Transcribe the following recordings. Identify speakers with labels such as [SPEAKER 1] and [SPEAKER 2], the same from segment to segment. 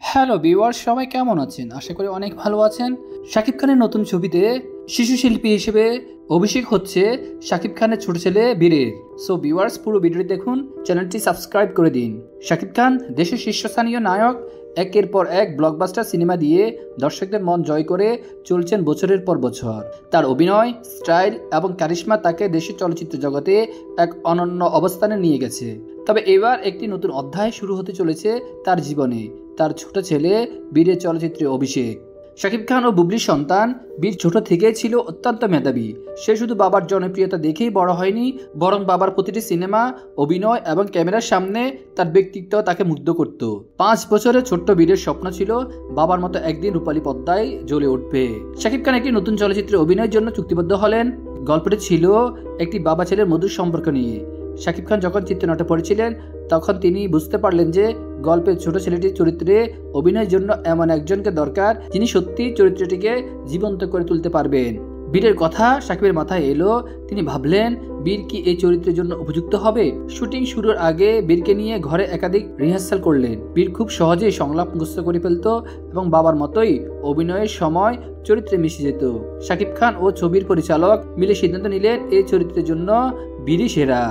[SPEAKER 1] Hello viewers, সবাই কেমন আছেন? আশা করি অনেক ভালো আছেন। শাকিব খানের নতুন ছবিতে শিশু শিল্পী হিসেবে অভিষেক হচ্ছে শাকিব খানের ছোট ছেলে বীরের। সো ভিউয়ার্স, পুরো ভিডিওটি দেখুন, চ্যানেলটি সাবস্ক্রাইব করে দিন। শাকিব খান দেশের শীর্ষস্থানীয় নায়ক, একের পর এক ব্লকবাস্টার সিনেমা দিয়ে দর্শকদের মন জয় করে চলছেন বছরের পর বছর। তার অভিনয়, স্টাইল এবং কারিশমা তাকে দেশের চলচ্চিত্র জগতে এক অনন্য অবস্থানে নিয়ে গেছে। তবে এবার একটি নতুন অধ্যায় শুরু হতে চলেছে তার জীবনে। তার ছোট ছেলে বীরের চলচ্চিত্রে অভিষেক। শাকিব খান ও বুবলির সন্তান বীর ছোট থেকেই ছিল অত্যন্ত মেধাবী। সে শুধু বাবার জনপ্রিয়তা দেখেই বড় হয়নি, বরং বাবার প্রতিটি সিনেমা, অভিনয় এবং ক্যামেরার সামনে তার ব্যক্তিত্ব তাকে মুগ্ধ করত। 5 বছরের ছোট্ট বীরের স্বপ্ন ছিল বাবার মতো একদিন রূপালী পর্দায় জ্বলে উঠবে। শাকিব খান একটি নতুন চলচ্চিত্রে অভিনয়ের জন্য চুক্তিবদ্ধ হলেন। গল্পটি ছিল একটি বাবা ছেলের মধুর সম্পর্ক নিয়ে। শাকিব খান যখন চিত্রনাট্য পড়েছিলেন, তখন তিনি বুঝতে পারলেন যে গল্পের ছোট ছেলেটির চরিত্রে অভিনয়ের জন্য এমন একজনকে দরকার যিনি সত্যি চরিত্রটিকে জীবন্ত করে তুলতে পারবেন। বীরের কথা শাকিবের মাথায় এলো। তিনি ভাবলেন, বীর কি এই চরিত্রের জন্য উপযুক্ত হবে? শুটিং শুরুর আগে বীরকে নিয়ে ঘরে একাধিক রিহার্সাল করলেন। বীর খুব সহজেই সংলাপ মুখস্থ করে ফেলত এবং বাবার মতোই অভিনয়ের সময় চরিত্রে মিশে যেত। শাকিব খান ও ছবির পরিচালক মিলে সিদ্ধান্ত নিলেন এই চরিত্রের জন্য বীরই সেরা।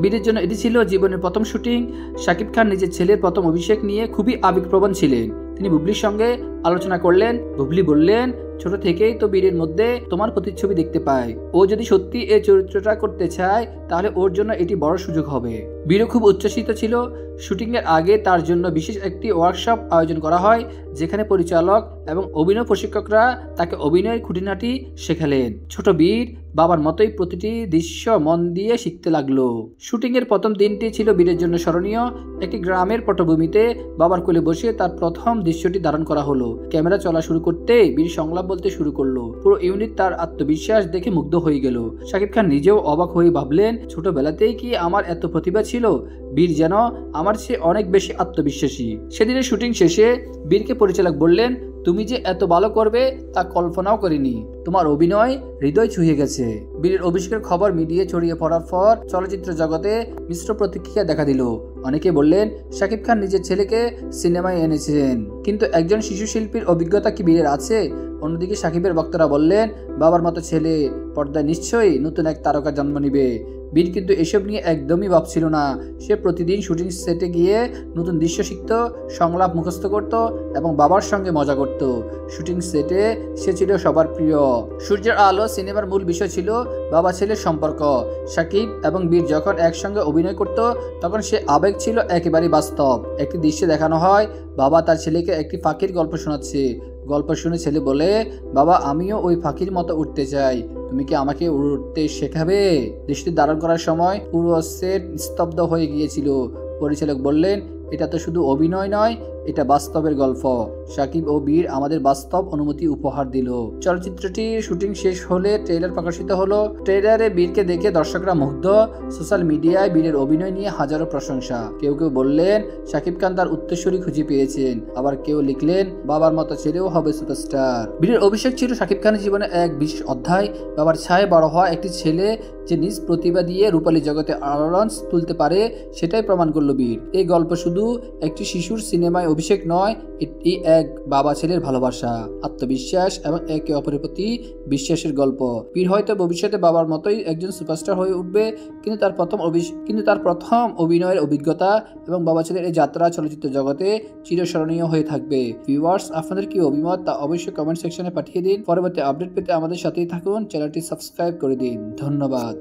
[SPEAKER 1] বীরের জন্য এটি ছিল জীবনের প্রথম শুটিং। শাকিব খান নিজের ছেলের প্রথম অভিষেক নিয়ে খুবই আবেগপ্রবণ ছিলেন। তিনি বুবলির সঙ্গে আলোচনা করলেন। বুবলি বললেন, ছোট থেকেই তো বীরের মধ্যে তোমার প্রতিচ্ছবি দেখতে পাই। ও যদি সত্যি এই চরিত্রটা করতে চায়, তাহলে ওর জন্য এটি বড় সুযোগ হবে। বীরও খুব উচ্ছ্বসিত ছিল। শুটিংয়ের আগে তার জন্য বিশেষ একটি ওয়ার্কশপ আয়োজন করা হয়, যেখানে পরিচালক এবং অভিনয় প্রশিক্ষকরা তাকে অভিনয়ের খুঁটিনাটি শেখালেন। ছোট বীর বাবার মতোই প্রতিটি দৃশ্য মন দিয়ে শিখতে লাগলো। শুটিংয়ের প্রথম দিনটি ছিল বীরের জন্য স্মরণীয়। একটি গ্রামের পটভূমিতে বাবার কোলে বসে তার প্রথম দৃশ্যটি ধারণ করা হলো। ক্যামেরা চলা শুরু করতে বীর সংলাপ বলতে শুরু করলো। পুরো ইউনিট তার আত্মবিশ্বাস দেখে মুগ্ধ হয়ে গেল। শাকিব খান নিজেও অবাক হয়ে ভাবলেন, ছোটবেলাতেই কি আমার এত প্রতিভা ছিল? বীর যেন আমার চেয়ে অনেক বেশি আত্মবিশ্বাসী। সেদিনের শুটিং শেষে বীরকে পরিচালক বললেন, তুমি যে এত ভালো করবে তা কল্পনাও করিনি। তোমার অভিনয় হৃদয় ছুঁয়ে গেছে। বীরের অভিষেকের খবর মিডিয়ায় ছড়িয়ে পড়ার পর চলচ্চিত্র জগতে মিশ্র প্রতিক্রিয়া দেখা দিল। অনেকে বললেন, শাকিব খান নিজের ছেলেকে সিনেমায় এনেছেন, কিন্তু একজন শিশু শিল্পীর অভিজ্ঞতা কি বীরের আছে? অন্যদিকে শাকিবের ভক্তরা বললেন, বাবার মতো ছেলে পর্দায় নিশ্চয়ই নতুন এক তারকা জন্ম নিবে। বীর কিন্তু এসব নিয়ে একদমই ভাবছিল না। সে প্রতিদিন শুটিং সেটে গিয়ে নতুন দৃশ্য শিখত, সংলাপ মুখস্থ করত এবং বাবার সঙ্গে মজা করত। শুটিং সেটে সে ছিল সবার প্রিয়। সূর্যের আলো সিনেমার মূল বিষয় ছিল বাবা ছেলের সম্পর্ক। শাকিব এবং বীর যখন একসঙ্গে অভিনয় করত, তখন সে আবেগ ছিল একেবারেই বাস্তব। একটি দৃশ্যে দেখানো হয়, বাবা তার ছেলেকে একটি পাখির গল্প শোনাচ্ছে। গল্প শুনে ছেলে বলে, বাবা আমিও ওই পাখির মতো উঠতে চাই, তুমি কি আমাকে উঠতে শেখাবে? দৃষ্টি ধারণ করার সময় পুরো সেট স্তব্ধ হয়ে গিয়েছিল। পরিচালক বললেন, এটা তো শুধু অভিনয় নয়, এটা বাস্তবের গল্প। শাকিব ও বীর আমাদের বাস্তব অনুমতি উপহার দিল। চলচ্চিত্রটির শুটিং শেষ হলে ট্রেলার প্রকাশিত হলো। ট্রেলারে বীরকে দেখে দর্শকরা মুগ্ধ। সোশ্যাল মিডিয়ায় বীরের অভিনয় নিয়ে হাজারো প্রশংসা। কেউ কেউ বললেন, শাকিব খান তার উত্তরসূরি খুঁজে পেয়েছেন। আবার কেউ লিখলেন, বাবার মতো ছেলেও হবে সুপারস্টার। বীরের অভিষেক ছিল শাকিব খানের জীবনে এক বিশেষ অধ্যায়। বাবার ছায়ায় বড় হওয়া একটি ছেলে যে নিজ প্রতিভা দিয়ে রূপালী জগতে আলোড়ন তুলতে পারে, সেটাই প্রমাণ করল বীর। এই গল্প শুধু একটি শিশুর সিনেমায় অভিষেক নয়, এটি এক বাবা ছেলের ভালোবাসা, আত্মবিশ্বাস এবং একে অপরের প্রতি বিশ্বাসের গল্প। বীর হয়তো ভবিষ্যতে বাবার মতোই একজন সুপারস্টার হয়ে উঠবে, কিন্তু তার প্রথম অভিনয়ের অভিজ্ঞতা এবং বাবা ছেলের এই যাত্রা চলচ্চিত্র জগতে চিরস্মরণীয় হয়ে থাকবে। ভিউয়ার্স, আপনাদের কি অভিমত তা অবশ্যই কমেন্ট সেকশনে পাঠিয়ে দিন। পরবর্তী আপডেট পেতে আমাদের সাথেই থাকুন। চ্যানেলটি সাবস্ক্রাইব করে দিন। ধন্যবাদ।